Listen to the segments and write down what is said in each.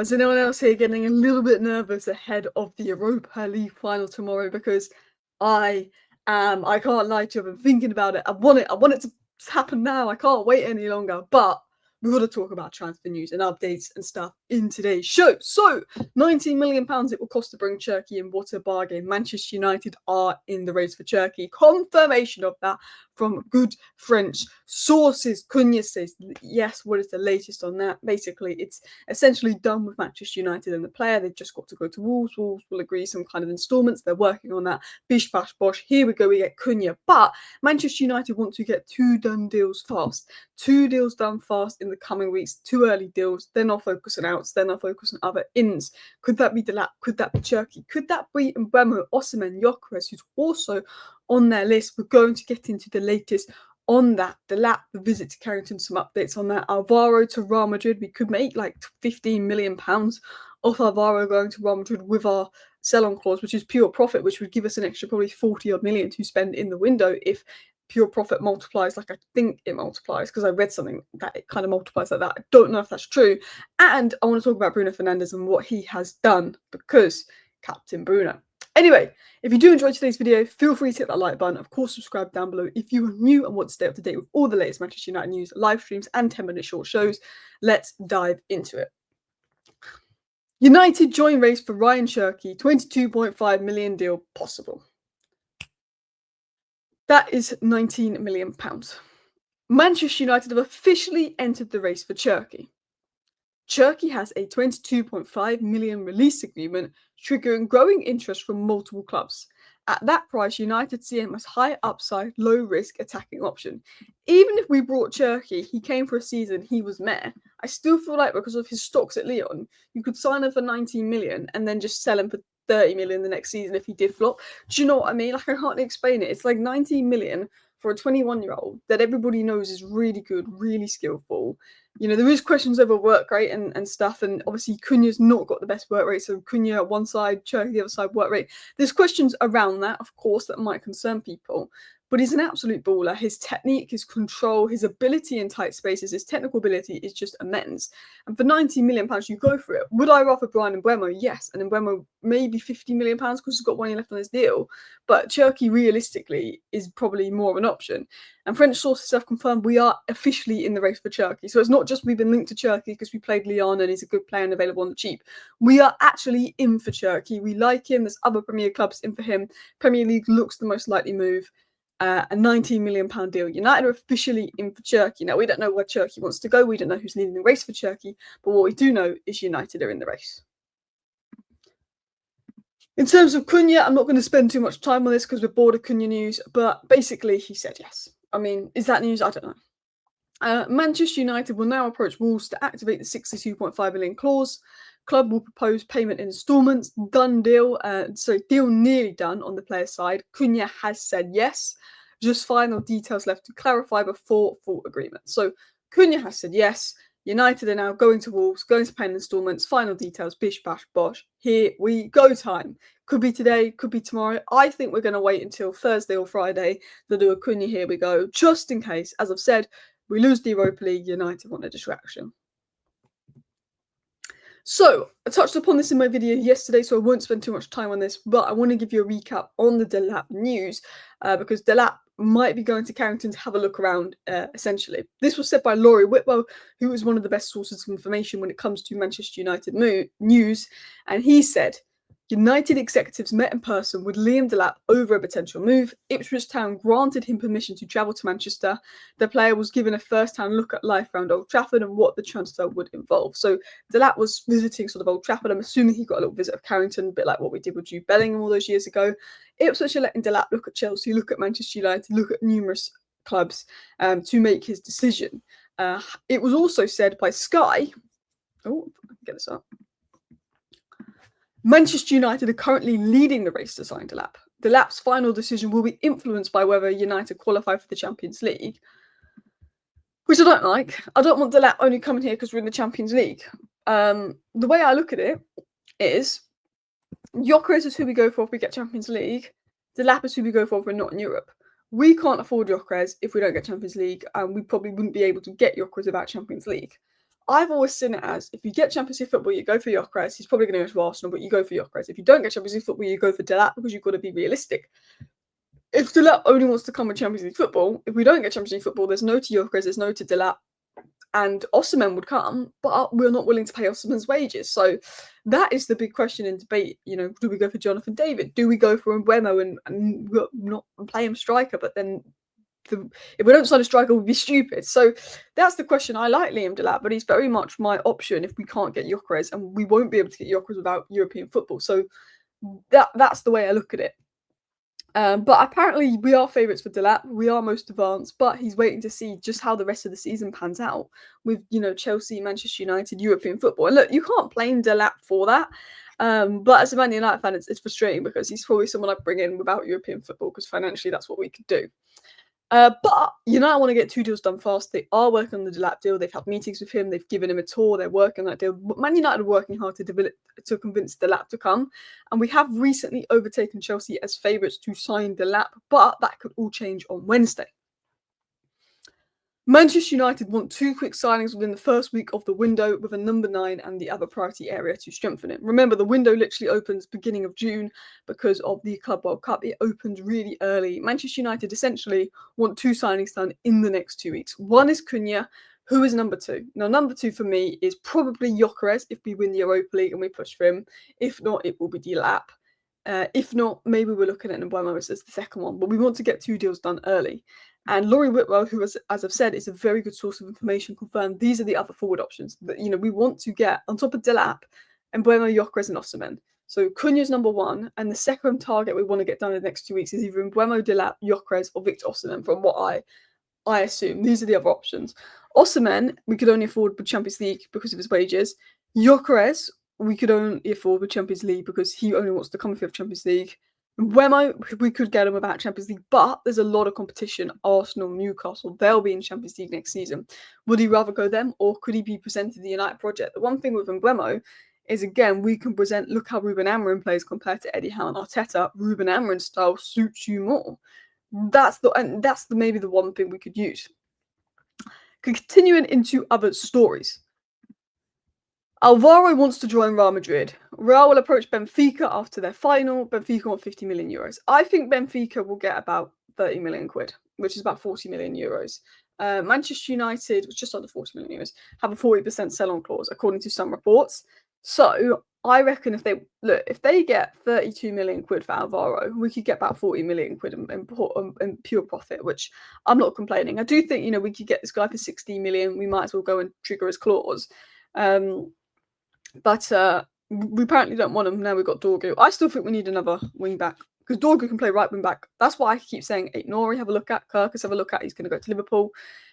Is anyone else here getting a little bit nervous ahead of the Europa League final tomorrow? Because I am. I can't lie to you. I've been thinking about it. I want it to happen now. I can't wait any longer. But we've got to talk about transfer news and updates and stuff in today's show. So, £19 million it will cost to bring Cherki in. What a bargain. Manchester United are in the race for Cherki. Confirmation of that from good French sources. Cunha says, yes, what is the latest on that? Basically, it's essentially done with Manchester United and the player. They've just got to go to Wolves. Wolves will agree some kind of instalments. They're working on that. Bish, bash, bosh. Here we go. We get Cunha. But Manchester United want to get 2 done deals fast. 2 deals done fast in the coming weeks. 2 early deals. Then I'll focus on outs. Then I'll focus on other ins. Could that be Delap? Could that be Cherki? Could that be Mbeumo, Osimhen and Gyokeres, who's also on their list? We're going to get into the latest on that. Delap, the visit to Carrington, some updates on that. Alvaro to Real Madrid. We could make like £15 million off Alvaro going to Real Madrid with our sell-on clause, which is pure profit, which would give us an extra probably 40 odd million to spend in the window if pure profit multiplies like I think it multiplies, because I read something that it kind of multiplies like that. I don't know if that's true. And I want to talk about Bruno Fernandes and what he has done, because Captain Bruno. Anyway, if you do enjoy today's video, feel free to hit that like button. Of course, subscribe down below if you are new and want to stay up to date with all the latest Manchester United news, live streams and 10-minute short shows. Let's dive into it. United join race for Ryan Cherki, £22.5 million deal possible. That is £19 million. Manchester United have officially entered the race for Cherki. Cherki has a £22.5 million release agreement, triggering growing interest from multiple clubs. At that price, United see him as high upside, low risk attacking option. Even if we brought Cherki, he came for a season, he was meh. I still feel like because of his stocks at Lyon, you could sign him for 19 million and then just sell him for 30 million the next season if he did flop. Do you know what I mean? Like, I can't explain it. It's like 19 million for a 21-year-old that everybody knows is really good, really skillful. You know, there is questions over work rate and stuff, and obviously Cunha's not got the best work rate, so Cunha at one side, Cherki the other side work rate. There's questions around that, of course, that might concern people, but he's an absolute baller. His technique, his control, his ability in tight spaces, his technical ability is just immense. And for £90 million, you go for it. Would I rather Brian Mbeumo? Yes, and Mbeumo maybe £50 million because he's got 1 year left on his deal, but Cherki realistically is probably more of an option. And French sources have confirmed we are officially in the race for Cherki. So it's not just we've been linked to Cherki because we played Lyon and he's a good player and available on the cheap. We are actually in for Cherki. We like him. There's other Premier clubs in for him. Premier League looks the most likely move. A £19 million deal. United are officially in for Cherki. Now, we don't know where Cherki wants to go. We don't know who's leading the race for Cherki. But what we do know is United are in the race. In terms of Cunha, I'm not going to spend too much time on this because we're bored of Cunha news. But basically, he said yes. I mean, is that news? I don't know. Manchester United will now approach Wolves to activate the £62.5 million clause. Club will propose payment in instalments. Done deal. Deal nearly done on the player's side. Cunha has said yes. Just final details left to clarify before full agreement. So Cunha has said yes. United are now going to Wolves, going to pay in instalments. Final details, bish, bash, bosh. Here we go time. Could be today, could be tomorrow. I think we're going to wait until Thursday or Friday to do a Cunha here we go, just in case, as I've said, we lose the Europa League, United want a distraction. So, I touched upon this in my video yesterday, so I won't spend too much time on this, but I want to give you a recap on the Delap news, because Delap might be going to Carrington to have a look around, essentially. This was said by Laurie Whitwell, who is one of the best sources of information when it comes to Manchester United news, and he said, United executives met in person with Liam Delap over a potential move. Ipswich Town granted him permission to travel to Manchester. The player was given a first-hand look at life around Old Trafford and what the transfer would involve. So Delap was visiting sort of Old Trafford. I'm assuming he got a little visit of Carrington, a bit like what we did with Jude Bellingham all those years ago. Ipswich are letting Delap look at Chelsea, look at Manchester United, look at numerous clubs to make his decision. It was also said by Sky. Oh, get this up. Manchester United are currently leading the race to sign Delap. Delap's final decision will be influenced by whether United qualify for the Champions League, which I don't like. I don't want Delap only coming here because we're in the Champions League. The way I look at it is Gyokeres is who we go for if we get Champions League. Delap is who we go for if we're not in Europe. We can't afford Gyokeres if we don't get Champions League, and we probably wouldn't be able to get Gyokeres without Champions League. I've always seen it as, if you get Champions League football, you go for Gyökeres. He's probably going to go to Arsenal, but you go for Gyökeres. If you don't get Champions League football, you go for Delap, because you've got to be realistic. If Delap only wants to come with Champions League football, if we don't get Champions League football, there's no to Gyökeres, there's no to Delap, and Osimhen would come, but we're not willing to pay Osimhen's wages. So that is the big question in debate. Do we go for Jonathan David? Do we go for Mbeumo and not play him striker? But then if we don't sign a striker, we'll be stupid. So that's the question. I like Liam Delap, but he's very much my option if we can't get Gyökeres, and we won't be able to get Gyökeres without European football. So that's the way I look at it. But apparently we are favourites for Delap. We are most advanced, but he's waiting to see just how the rest of the season pans out with, Chelsea, Manchester United, European football. And look, you can't blame Delap for that. But as a Man United fan, it's frustrating because he's probably someone I'd bring in without European football, because financially that's what we could do. But I want to get 2 deals done fast. They are working on the Delap deal. They've had meetings with him. They've given him a tour. They're working on that deal. Man United are working hard to convince Delap to come. And we have recently overtaken Chelsea as favourites to sign Delap, but that could all change on Wednesday. Manchester United want 2 quick signings within the first week of the window, with a number 9 and the other priority area to strengthen it. Remember, the window literally opens beginning of June because of the Club World Cup. It opened really early. Manchester United essentially want 2 signings done in the next 2 weeks. One is Cunha, who is number 2. Now, number 2 for me is probably Gyökeres if we win the Europa League and we push for him. If not, it will be Delap. If not, maybe we're looking at Mbeumo as the second one. But we want to get 2 deals done early. And Laurie Whitwell, who, as I've said, is a very good source of information, confirmed these are the other forward options that we want to get on top of Delap, Mbeumo, Gyökeres, and Osimhen. So Cunha's number 1, and the second target we want to get done in the next 2 weeks is either Mbeumo, Delap, Gyökeres, or Victor Osimhen. From what I assume, these are the other options. Osimhen we could only afford with Champions League because of his wages. Gyökeres we could only afford with Champions League because he only wants to come if we have Champions League. Mbeumo, we could get him without Champions League, but there's a lot of competition. Arsenal, Newcastle, they'll be in Champions League next season. Would he rather go them, or could he be presented the United project? The one thing with Mbeumo is, again, we can present, look how Ruben Amorim plays compared to Eddie Howe and Arteta. Ruben Amorim's style suits you more. That's maybe the one thing we could use. Continuing into other stories. Alvaro wants to join Real Madrid. Real will approach Benfica after their final. Benfica want 50 million euros. I think Benfica will get about 30 million quid, which is about 40 million euros. Manchester United, was just under 40 million euros, have a 40% sell-on clause, according to some reports. So I reckon if they get 32 million quid for Alvaro, we could get about 40 million quid in pure profit, which I'm not complaining. I do think, we could get this guy for 60 million. We might as well go and trigger his clause. But we apparently don't want him. Now we've got Dorgu. I still think we need another wing back, because Dorgu can play right wing back. That's why I keep saying Nori have a look at, Kirkus have a look at. He's going to go to Liverpool,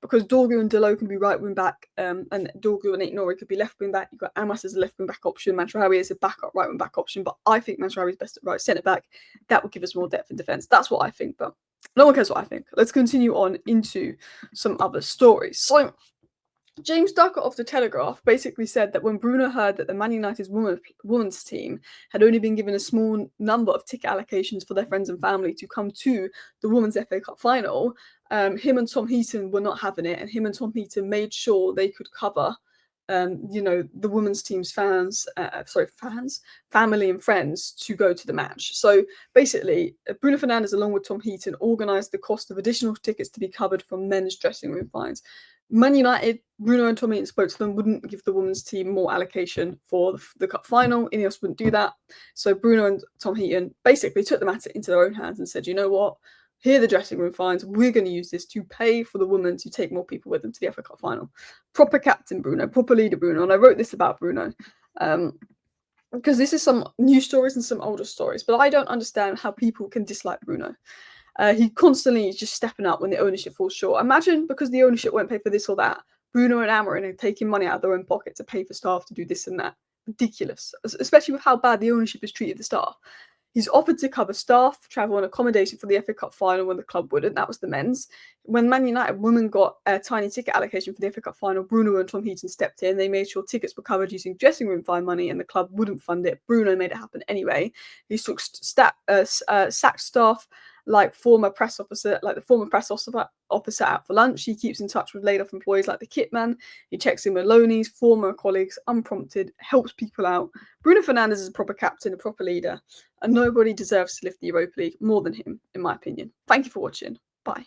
because Dorgu and Delo can be right wing back, and Dorgu and Nori could be left wing back. You've got Amas as a left wing back option. Mantraoui is a backup right wing back option, but I think Mantraoui is best at right centre back. That would give us more depth in defence. That's what I think, but no one cares what I think. Let's continue on into some other stories. So James Ducker of The Telegraph basically said that when Bruno heard that the Man United's women's team had only been given a small number of ticket allocations for their friends and family to come to the Women's FA Cup final, him and Tom Heaton were not having it, and him and Tom Heaton made sure they could cover the women's team's family and friends to go to the match. So basically, Bruno Fernandes, along with Tom Heaton, organised the cost of additional tickets to be covered from men's dressing room fines. Man United, Bruno and Tom Heaton spoke to them, wouldn't give the women's team more allocation for the cup final. Ineos wouldn't do that. So Bruno and Tom Heaton basically took the matter into their own hands and said, you know what? Here are the dressing room fines. We're going to use this to pay for the women to take more people with them to the FA Cup final. Proper captain Bruno, proper leader Bruno. And I wrote this about Bruno because this is some new stories and some older stories. But I don't understand how people can dislike Bruno. He constantly is just stepping up when the ownership falls short. Imagine, because the ownership won't pay for this or that, Bruno and Amorim are taking money out of their own pocket to pay for staff to do this and that. Ridiculous, especially with how bad the ownership has treated the staff. He's offered to cover staff, travel and accommodation for the FA Cup final when the club wouldn't. That was the men's. When Man United women got a tiny ticket allocation for the FA Cup final, Bruno and Tom Heaton stepped in. They made sure tickets were covered using dressing room fine money, and the club wouldn't fund it. Bruno made it happen anyway. He took sacked staff like the former press officer out for lunch. He keeps in touch with laid off employees like the kit man. He checks in with loanies, former colleagues, unprompted, helps people out. Bruno Fernandes is a proper captain, a proper leader, and nobody deserves to lift the Europa League more than him, in my opinion. Thank you for watching. Bye.